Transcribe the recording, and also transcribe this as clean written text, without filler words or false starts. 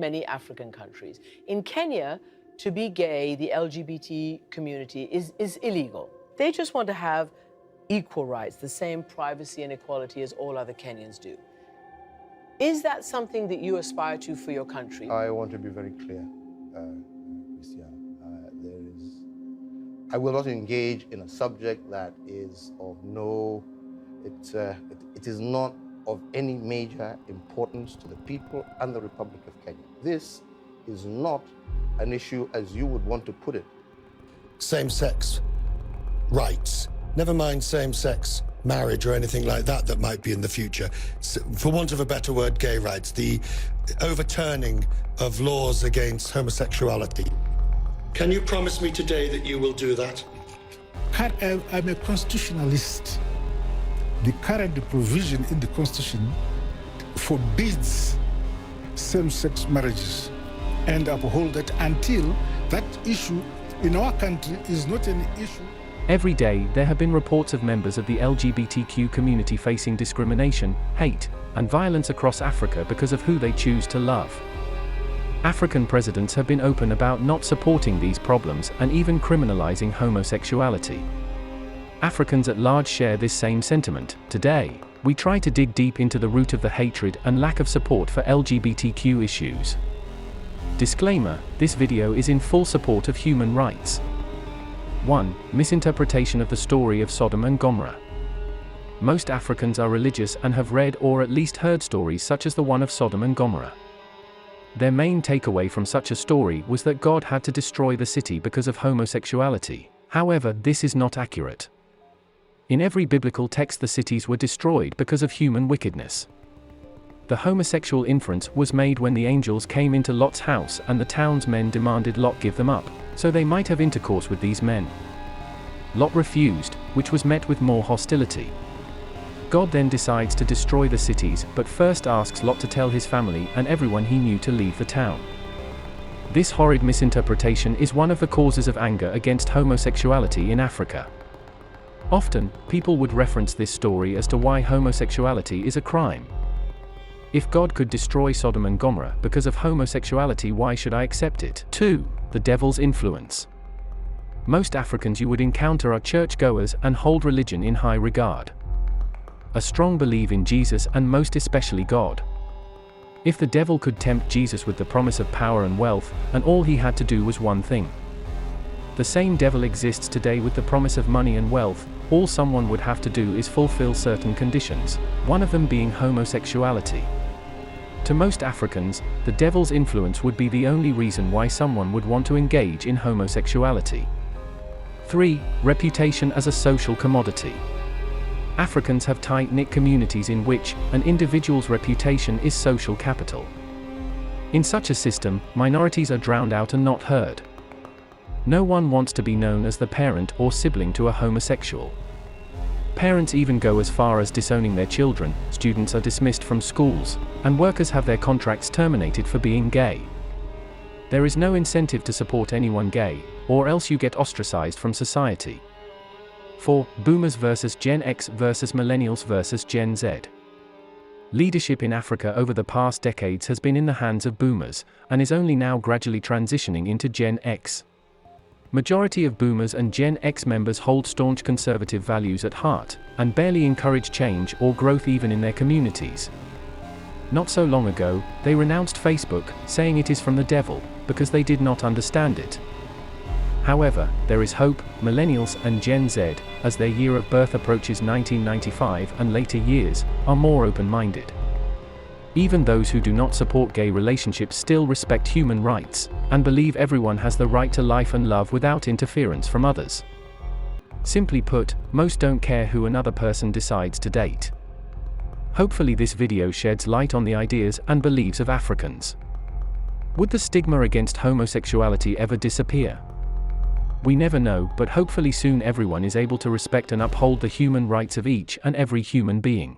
many African countries. In Kenya, to be gay, the LGBT community is illegal. They just want to have equal rights, the same privacy and equality as all other Kenyans do. Is that something that you aspire to for your country? I want to be very clear, Christian. I will not engage in a subject that is of no, it is not of any major importance to the people and the Republic of Kenya. This is not an issue as you would want to put it. Same-sex rights, never mind same-sex marriage or anything like that that might be in the future. For want of a better word, gay rights, the overturning of laws against homosexuality. Can you promise me today that you will do that? I'm a constitutionalist. The current provision in the Constitution forbids same-sex marriages and uphold it until that issue in our country is not an issue. Every day, there have been reports of members of the LGBTQ community facing discrimination, hate, and violence across Africa because of who they choose to love. African presidents have been open about not supporting these problems and even criminalizing homosexuality. Africans at large share this same sentiment. Today, we try to dig deep into the root of the hatred and lack of support for LGBTQ issues. Disclaimer: this video is in full support of human rights. 1. Misinterpretation of the story of Sodom and Gomorrah. Most Africans are religious and have read or at least heard stories such as the one of Sodom and Gomorrah. Their main takeaway from such a story was that God had to destroy the city because of homosexuality. However, this is not accurate. In every biblical text, the cities were destroyed because of human wickedness. The homosexual inference was made when the angels came into Lot's house and the town's men demanded Lot give them up, so they might have intercourse with these men. Lot refused, which was met with more hostility. God then decides to destroy the cities, but first asks Lot to tell his family and everyone he knew to leave the town. This horrid misinterpretation is one of the causes of anger against homosexuality in Africa. Often, people would reference this story as to why homosexuality is a crime. If God could destroy Sodom and Gomorrah because of homosexuality, why should I accept it? 2. The devil's influence. Most Africans you would encounter are churchgoers and hold religion in high regard. A strong belief in Jesus and most especially God. If the devil could tempt Jesus with the promise of power and wealth, and all he had to do was one thing. The same devil exists today with the promise of money and wealth. All someone would have to do is fulfill certain conditions, one of them being homosexuality. To most Africans, the devil's influence would be the only reason why someone would want to engage in homosexuality. 3. Reputation as a social commodity. Africans have tight-knit communities in which an individual's reputation is social capital. In such a system, minorities are drowned out and not heard. No one wants to be known as the parent or sibling to a homosexual. Parents even go as far as disowning their children, students are dismissed from schools, and workers have their contracts terminated for being gay. There is no incentive to support anyone gay, or else you get ostracized from society. 4. Boomers versus Gen X versus Millennials versus Gen Z. Leadership in Africa over the past decades has been in the hands of boomers, and is only now gradually transitioning into Gen X. Majority of boomers and Gen X members hold staunch conservative values at heart, and barely encourage change or growth even in their communities. Not so long ago, they renounced Facebook, saying it is from the devil, because they did not understand it. However, there is hope. Millennials and Gen Z, as their year of birth approaches 1995 and later years, are more open-minded. Even those who do not support gay relationships still respect human rights, and believe everyone has the right to life and love without interference from others. Simply put, most don't care who another person decides to date. Hopefully this video sheds light on the ideas and beliefs of Africans. Would the stigma against homosexuality ever disappear? We never know, but hopefully soon everyone is able to respect and uphold the human rights of each and every human being.